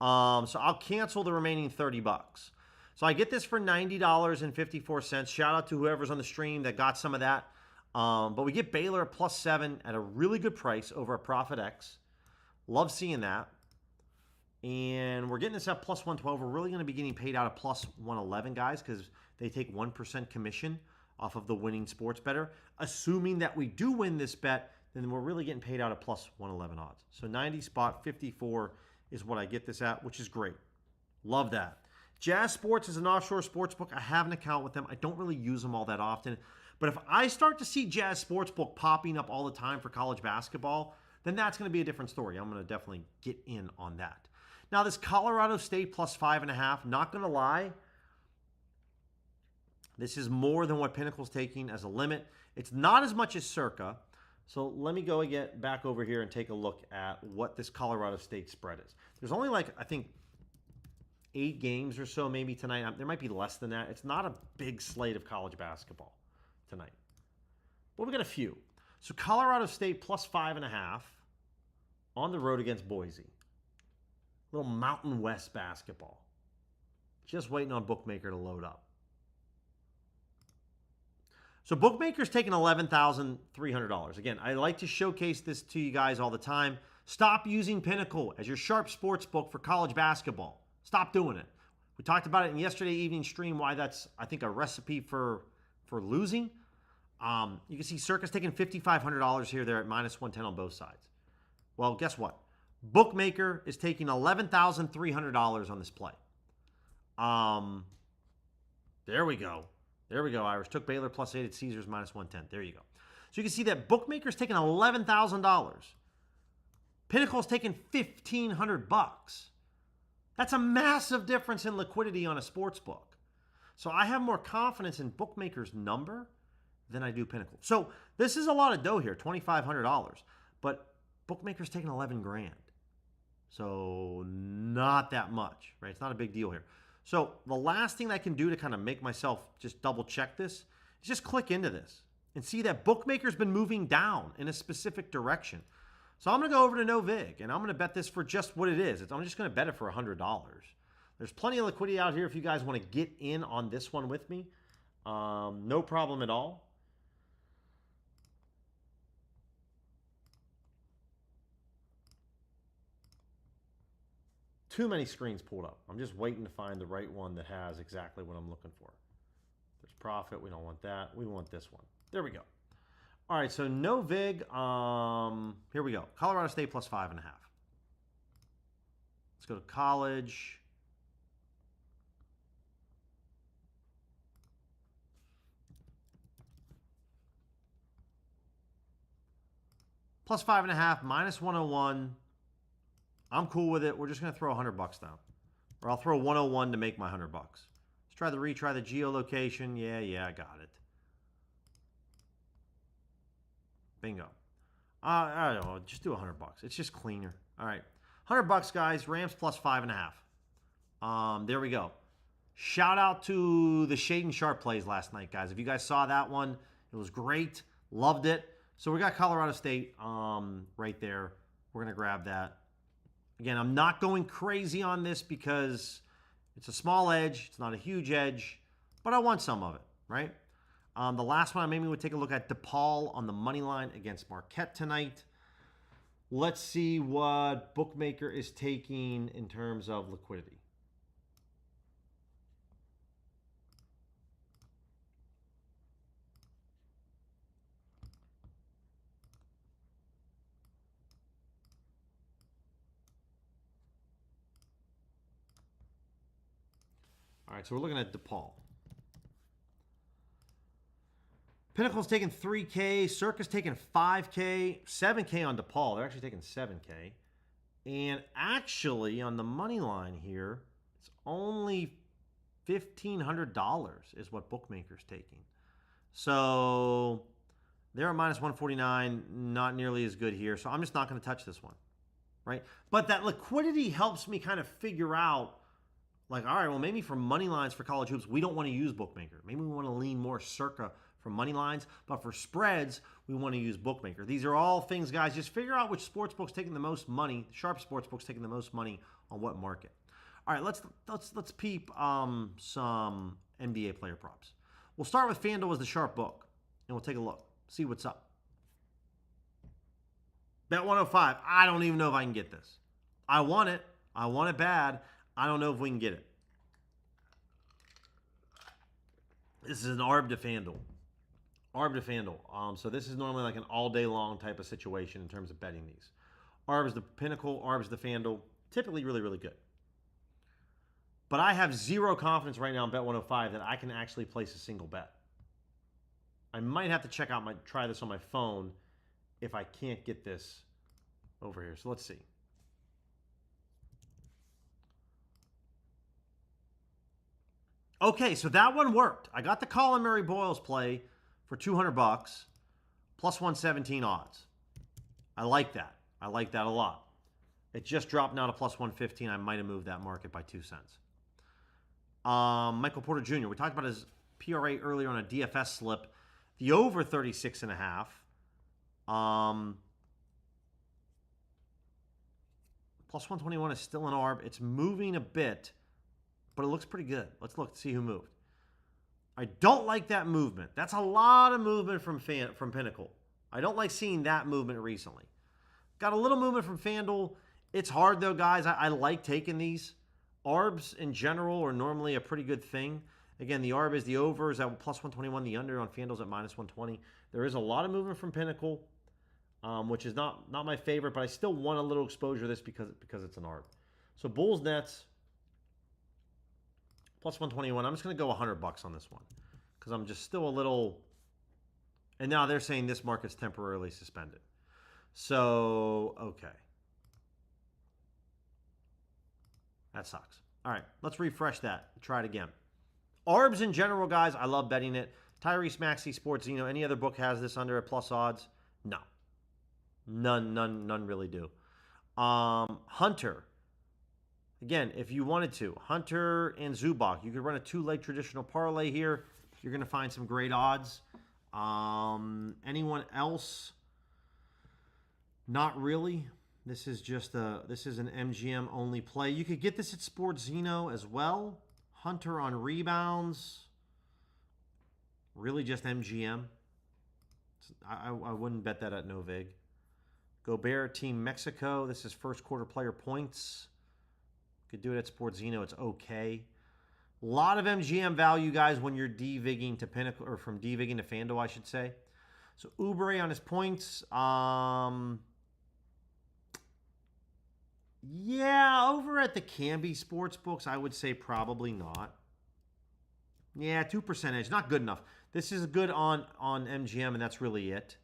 So I'll cancel the remaining $30. So I get this for $90.54. Shout out to whoever's on the stream that got some of that. But we get Baylor at +7 at a really good price over a Profit X. Love seeing that. And we're getting this at +112. We're really going to be getting paid out at +111, guys, because they take 1% commission off of the winning sports better. Assuming that we do win this bet, then we're really getting paid out at +111 odds. So 90 spot 54 is what I get this at, which is great. Love that. Jazz Sports is an offshore sports book. I have an account with them. I don't really use them all that often. But if I start to see Jazz Sportsbook popping up all the time for college basketball, then that's going to be a different story. I'm going to definitely get in on that. Now, this Colorado State +5.5, not going to lie, this is more than what Pinnacle's taking as a limit. It's not as much as Circa. So let me go again back over here and take a look at what this Colorado State spread is. There's only like, I think, 8 games or so maybe tonight. There might be less than that. It's not a big slate of college basketball tonight. But we got a few. So Colorado State +5.5 on the road against Boise. Little Mountain West basketball. Just waiting on bookmaker to load up. So bookmaker's taking $11,300. Again, I like to showcase this to you guys all the time. Stop using Pinnacle as your sharp sports book for college basketball. Stop doing it. We talked about it in yesterday evening stream, why that's, I think, a recipe for losing. You can see Circa's taking $5,500 here. They're at -110 on both sides. Well, guess what? Bookmaker is taking $11,300 on this play. There we go. There we go, Irish. Took Baylor +8 at Caesars -110. There you go. So you can see that bookmaker's taking $11,000. Pinnacle's taking $1,500. That's a massive difference in liquidity on a sports book. So I have more confidence in bookmaker's number than I do Pinnacle. So this is a lot of dough here, $2,500. But bookmaker's taking 11 grand. So not that much, right? It's not a big deal here. So the last thing I can do to kind of make myself just double check this is just click into this and see that bookmaker's been moving down in a specific direction. So I'm going to go over to No Vig and I'm going to bet this for just what it is. I'm just going to bet it for $100. There's plenty of liquidity out here if you guys want to get in on this one with me. No problem at all. Too many screens pulled up. I'm just waiting to find the right one that has exactly what I'm looking for. There's profit. We don't want that. We want this one. There we go. All right, so No Vig. Here we go. Colorado State +5.5. Let's go to college. +5.5, -101. I'm cool with it. We're just going to throw $100 down. Or I'll throw 101 to make my $100. Let's try the retry the geolocation. Yeah, I got it. Bingo. I don't know. Just do $100. It's just cleaner. All right. $100, guys. Rams +5.5. There we go. Shout out to the Shaden Sharp plays last night, guys. If you guys saw that one, it was great. Loved it. So we got Colorado State right there. We're going to grab that. Again, I'm not going crazy on this because it's a small edge. It's not a huge edge, but I want some of it, right? The last one, I maybe would take a look at DePaul on the money line against Marquette tonight. Let's see what bookmaker is taking in terms of liquidity. All right, so we're looking at DePaul. Pinnacle's taking 3K. Circa's taking 5K. 7K on DePaul. They're actually taking 7K. And actually, on the money line here, it's only $1,500 is what bookmakers taking. So they're at minus 149, not nearly as good here. So I'm just not going to touch this one, right? But that liquidity helps me kind of figure out, like, all right, well, maybe for money lines for college hoops, we don't want to use bookmaker. Maybe we want to lean more Circa for money lines, but for spreads, we want to use bookmaker. These are all things, guys. Just figure out which sportsbook's taking the most money. Sharp sportsbook's taking the most money on what market. All right, let's peep some NBA player props. We'll start with FanDuel as the sharp book, and we'll take a look, see what's up. Bet 105. I don't even know if I can get this. I want it. I want it bad. I don't know if we can get it. This is an ARB to FanDuel. ARB to FanDuel. So this is normally like an all-day long type of situation in terms of betting these. ARB is the Pinnacle. ARB is the FanDuel. Typically really, really good. But I have zero confidence right now in Bet 105 that I can actually place a single bet. I might have to try this on my phone if I can't get this over here. So let's see. Okay, so that one worked. I got the Colin Murray Boyles play for $200, plus 117 odds. I like that. I like that a lot. It just dropped now to plus 115. I might have moved that market by 2 cents. Michael Porter Jr. We talked about his PRA earlier on a DFS slip. The over 36.5. Plus 121 is still an ARB. It's moving a bit, but it looks pretty good. Let's look to see who moved. I don't like that movement. That's a lot of movement from Pinnacle. I don't like seeing that movement recently. Got a little movement from FanDuel. It's hard, though, guys. I like taking these. ARBs in general are normally a pretty good thing. Again, the ARB is the over is at plus 121. The under on FanDuel's at minus 120. There is a lot of movement from Pinnacle, which is not my favorite, but I still want a little exposure to this because it's an ARB. So Bulls Nets. Plus 121. I'm just going to go $100 on this one because I'm just still a little. And now they're saying this market's temporarily suspended. So, okay. That sucks. All right, let's refresh that. Try it again. ARBs in general, guys, I love betting it. Tyrese Maxey Sports, any other book has this under at plus odds? No. None really do. Hunter. Again, if you wanted to, Hunter and Zubac, you could run a two-leg traditional parlay here. You're going to find some great odds. Anyone else? Not really. This is an MGM only play. You could get this at Sportzino as well. Hunter on rebounds. Really just MGM. I wouldn't bet that at no vig. Gobert, Team Mexico. This is first quarter player points. Could do it at Sportzino. It's okay. A lot of MGM value, guys, when you're DVigging to Pinnacle, or from DVigging to FanDuel, I should say. So Oubre on his points. Yeah, over at the Canby Sportsbooks, I would say probably not. Yeah, 2% edge. Not good enough. This is good on MGM, and that's really it.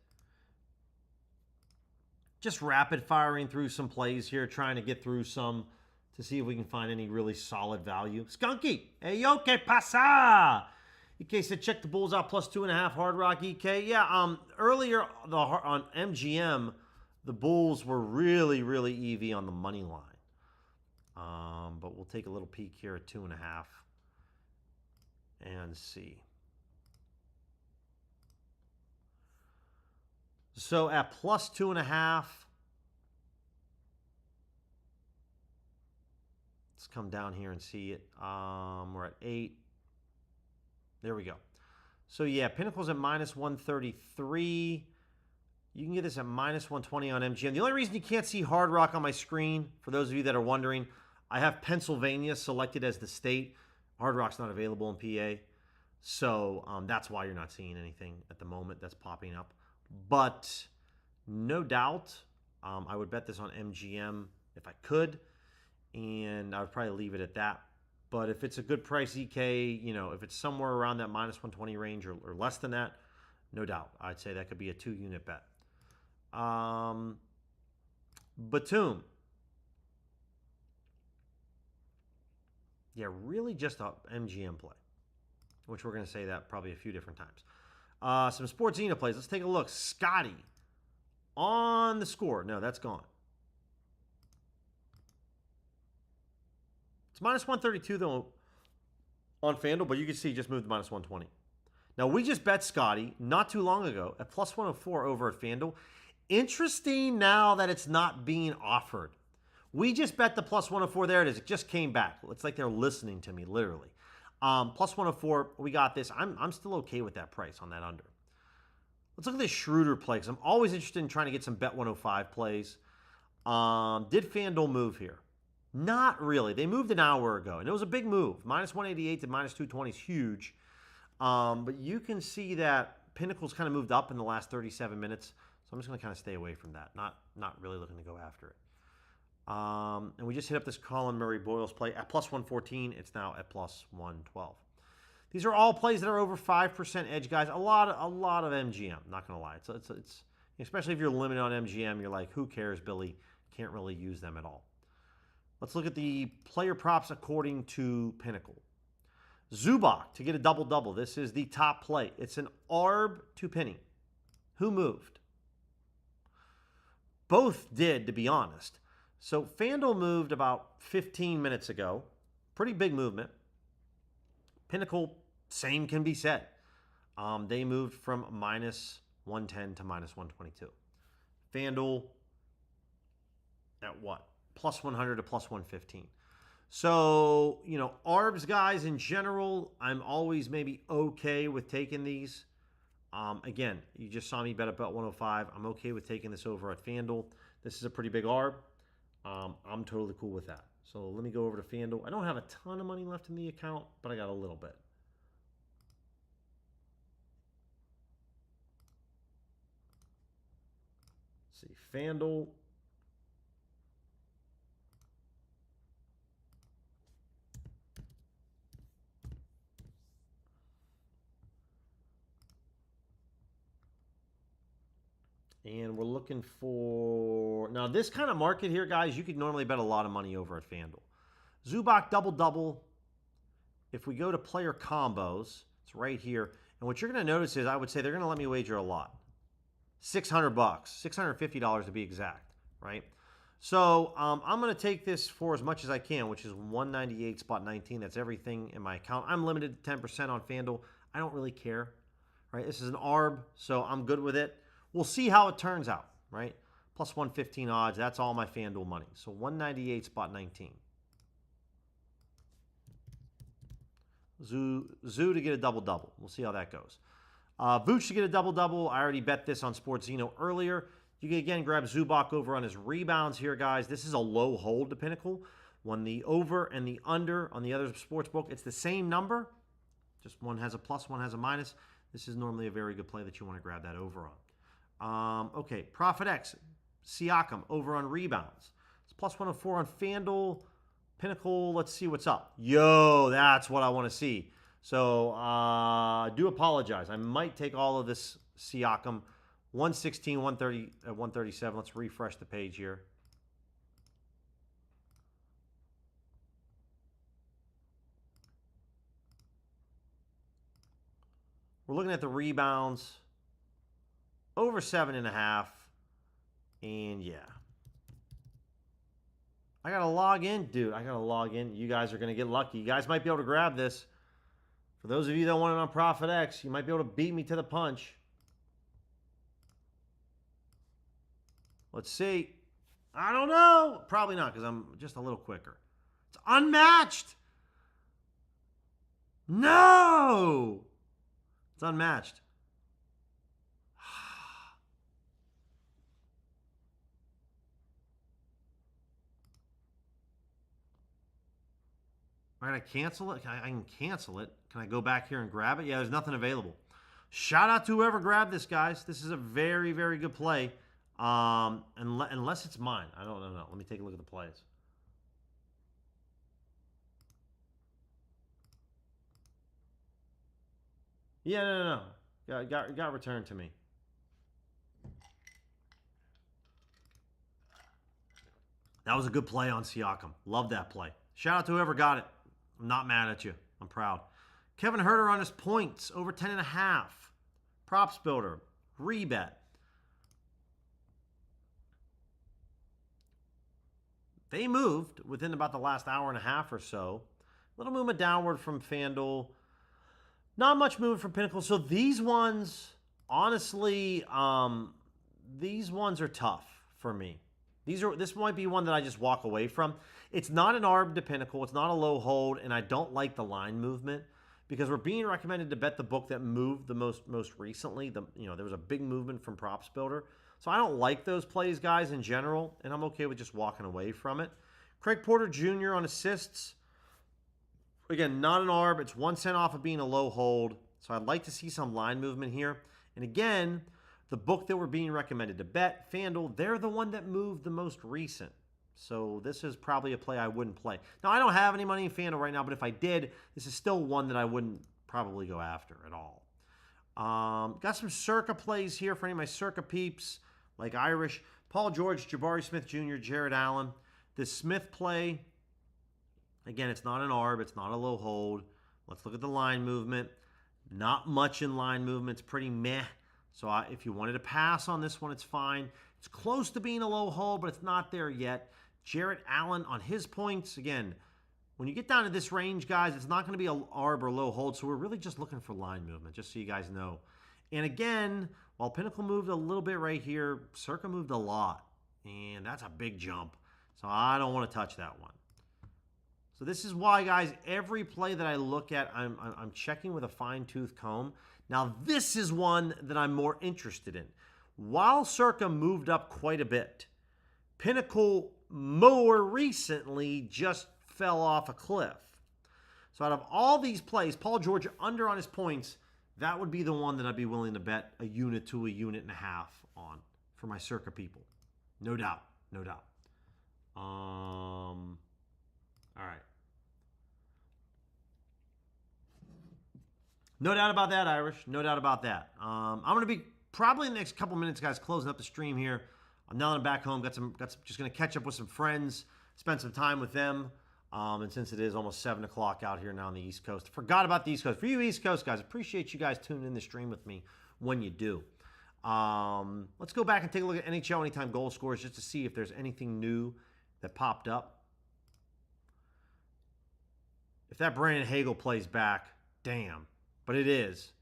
Just rapid firing through some plays here, trying to get through some to see if we can find any really solid value. Skunky, hey, yo, que pasa? EK said, check the Bulls out, plus 2.5, Hard Rock, EK. Yeah, earlier on MGM, the Bulls were really EV on the money line. But we'll take a little peek here at 2.5 and see. So at plus 2.5, let's come down here and see it. We're at 8. There we go. So yeah, Pinnacle's at minus 133. You can get this at minus 120 on MGM. The only reason you can't see Hard Rock on my screen, for those of you that are wondering, I have Pennsylvania selected as the state. Hard Rock's not available in PA. So that's why you're not seeing anything at the moment that's popping up. But no doubt, I would bet this on MGM if I could. And I would probably leave it at that. But if it's a good price EK, you know, if it's somewhere around that minus 120 range or less than that, no doubt. I'd say that could be a 2-unit bet. Batum. Yeah, really just a MGM play, which we're going to say that probably a few different times. Some Sportsina plays. Let's take a look. Scotty on the score. No, that's gone. It's minus 132, though, on FanDuel, but you can see he just moved to minus 120. Now, we just bet Scotty not too long ago at plus 104 over at FanDuel. Interesting now that it's not being offered. We just bet the plus 104. There it is. It just came back. It's like they're listening to me, literally. Plus 104, we got this. I'm still okay with that price on that under. Let's look at this Schroeder play, because I'm always interested in trying to get some bet 105 plays. Did FanDuel move here? Not really. They moved an hour ago, and it was a big move. Minus 188 to minus 220 is huge. But you can see that Pinnacle's kind of moved up in the last 37 minutes. So I'm just going to kind of stay away from that. Not really looking to go after it. And we just hit up this Colin Murray-Boyles play at plus 114. It's now at plus 112. These are all plays that are over 5% edge, guys. A lot of MGM, not going to lie. It's especially if you're limited on MGM, you're like, who cares, Billy? Can't really use them at all. Let's look at the player props according to Pinnacle. Zubac to get a double-double. This is the top play. It's an ARB to penny. Who moved? Both did, to be honest. So FanDuel moved about 15 minutes ago. Pretty big movement. Pinnacle, same can be said. They moved from minus 110 to minus 122. FanDuel at what? Plus 100 to plus 115. So, you know, ARBs guys in general, I'm always maybe okay with taking these. Again, you just saw me bet about 105. I'm okay with taking this over at FanDuel. This is a pretty big ARB. I'm totally cool with that. So let me go over to FanDuel. I don't have a ton of money left in the account, but I got a little bit. Let's see, FanDuel. And we're looking for... Now, this kind of market here, guys, you could normally bet a lot of money over at FanDuel. Zubac double-double. If we go to player combos, it's right here. And what you're going to notice is, I would say they're going to let me wager a lot. $600, $650 to be exact, right? So I'm going to take this for as much as I can, which is 198 spot 19. That's everything in my account. I'm limited to 10% on FanDuel. I don't really care, right? This is an ARB, so I'm good with it. We'll see how it turns out, right? Plus 115 odds. That's all my FanDuel money. So 198 spot 19. Zoo to get a double-double. We'll see how that goes. Vooch to get a double-double. I already bet this on Sportsino earlier. You can, again, grab Zubac over on his rebounds here, guys. This is a low hold to Pinnacle. When the over and the under on the other sports book, it's the same number. Just one has a plus, one has a minus. This is normally a very good play that you want to grab that over on. Okay, Profit X, Siakam over on rebounds. It's plus 104 on FanDuel. Pinnacle, let's see what's up. Yo, that's what I want to see. So I do apologize. I might take all of this Siakam. 116, 130, 137. Let's refresh the page here. We're looking at the rebounds. Over 7.5. And yeah. I got to log in. Dude, I got to log in. You guys are going to get lucky. You guys might be able to grab this. For those of you that want it on Profit X, you might be able to beat me to the punch. Let's see. I don't know. Probably not, because I'm just a little quicker. It's unmatched. No. It's unmatched. All right, I cancel it. I can cancel it. Can I go back here and grab it? Yeah, there's nothing available. Shout out to whoever grabbed this, guys. This is a very, very good play. Unless it's mine. I don't know. Let me take a look at the plays. Yeah, no. Got returned to me. That was a good play on Siakam. Love that play. Shout out to whoever got it. I'm not mad at you. I'm proud. Kevin Herter on his points, over 10.5. Props builder, rebet. They moved within about the last hour and a half or so. Little movement downward from FanDuel. Not much movement from Pinnacle. So these ones, honestly, these ones are tough for me. This might be one that I just walk away from. It's not an arb to Pinnacle. It's not a low hold, and I don't like the line movement because we're being recommended to bet the book that moved the most recently. There was a big movement from Props Builder. So I don't like those plays, guys, in general, and I'm okay with just walking away from it. Craig Porter Jr. on assists. Again, not an arb. It's 1 cent off of being a low hold. So I'd like to see some line movement here. And again, the book that we're being recommended to bet, FanDuel, they're the one that moved the most recent. So this is probably a play I wouldn't play. Now, I don't have any money in FanDuel right now, but if I did, this is still one that I wouldn't probably go after at all. Got some Circa plays here for any of my Circa peeps, like Irish. Paul George, Jabari Smith Jr., Jared Allen. This Smith play, again, it's not an arb. It's not a low hold. Let's look at the line movement. Not much in line movement. It's pretty meh. So if you wanted to pass on this one, it's fine. It's close to being a low hold, but it's not there yet. Jared Allen on his points. Again, when you get down to this range, guys, it's not going to be an arb or low hold. So we're really just looking for line movement, just so you guys know. And again, while Pinnacle moved a little bit right here, Circa moved a lot. And that's a big jump. So I don't want to touch that one. So this is why, guys, every play that I look at, I'm checking with a fine-tooth comb. Now, this is one that I'm more interested in. While Circa moved up quite a bit, Pinnacle more recently just fell off a cliff. So out of all these plays, Paul George under on his points, that would be the one that I'd be willing to bet a unit to a unit and a half on for my Circa people. No doubt. No doubt. All right. No doubt about that, Irish. No doubt about that. I'm going to be probably in the next couple minutes, guys, closing up the stream here. Now that I'm back home, got some just going to catch up with some friends, spend some time with them. And since it is almost 7 o'clock out here now on the East Coast, forgot about the East Coast. For you East Coast guys, appreciate you guys tuning in the stream with me when you do. Let's go back and take a look at NHL anytime goal scores just to see if there's anything new that popped up. If that Brandon Hagel plays back, damn. But it is.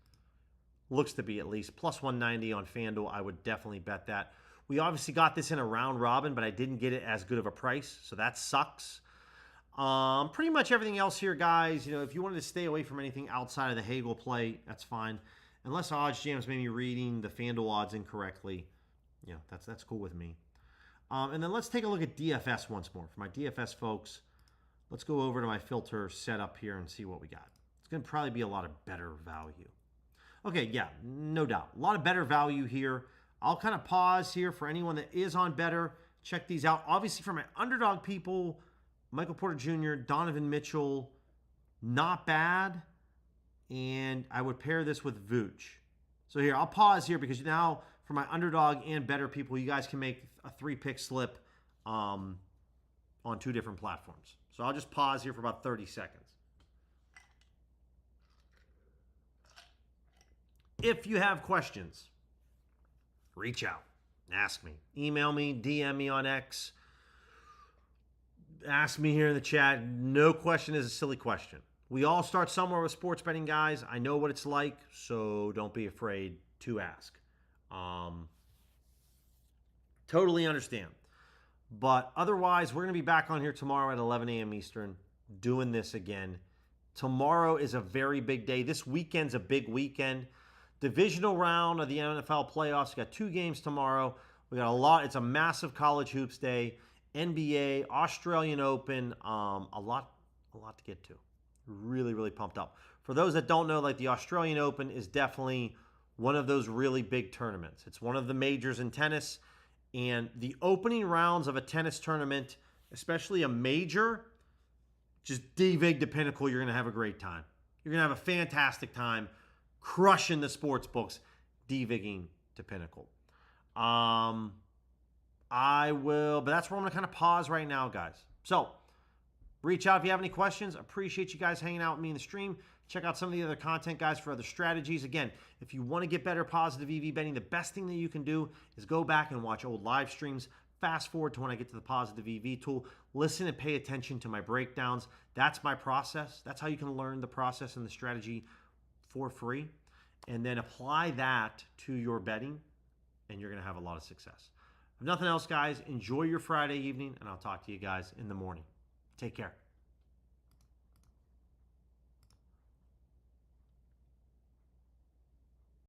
Looks to be at least. Plus 190 on FanDuel. I would definitely bet that. We obviously got this in a round robin, but I didn't get it as good of a price, so that sucks. Pretty much everything else here, guys. If you wanted to stay away from anything outside of the Hagel play, that's fine. Unless Odds Jams made me reading the FanDuel odds incorrectly. That's cool with me. And then let's take a look at DFS once more. For my DFS folks, let's go over to my filter setup here and see what we got. It's going to probably be a lot of better value. Okay, yeah, no doubt. A lot of better value here. I'll kind of pause here for anyone that is on better. Check these out. Obviously, for my underdog people, Michael Porter Jr., Donovan Mitchell, not bad. And I would pair this with Vooch. So here, I'll pause here because now for my underdog and better people, you guys can make a 3-pick slip on 2 different platforms. So I'll just pause here for about 30 seconds. If you have questions, reach out, ask me, email me, DM me on X, ask me here in the chat. No question is a silly question. We all start somewhere with sports betting, guys. I know what it's like, so don't be afraid to ask. Totally understand. But otherwise, we're going to be back on here tomorrow at 11 a.m. Eastern doing this again. Tomorrow is a very big day. This weekend's a big weekend. Divisional round of the NFL playoffs. We got 2 games tomorrow. We got a lot. It's a massive college hoops day. NBA, Australian Open. A lot to get to. Really, really pumped up. For those that don't know, like the Australian Open is definitely one of those really big tournaments. It's one of the majors in tennis. And the opening rounds of a tennis tournament, especially a major, just dig to Pinnacle. You're going to have a great time. You're going to have a fantastic time. crushing the sports books, DVigging to Pinnacle. But that's where I'm going to kind of pause right now, guys. So reach out if you have any questions. Appreciate you guys hanging out with me in the stream. Check out some of the other content, guys, for other strategies. Again, if you want to get better positive EV betting, the best thing that you can do is go back and watch old live streams. Fast forward to when I get to the positive EV tool. Listen and pay attention to my breakdowns. That's my process. That's how you can learn the process and the strategy for free. And then apply that to your betting, and you're going to have a lot of success. If nothing else, guys, enjoy your Friday evening, and I'll talk to you guys in the morning. Take care.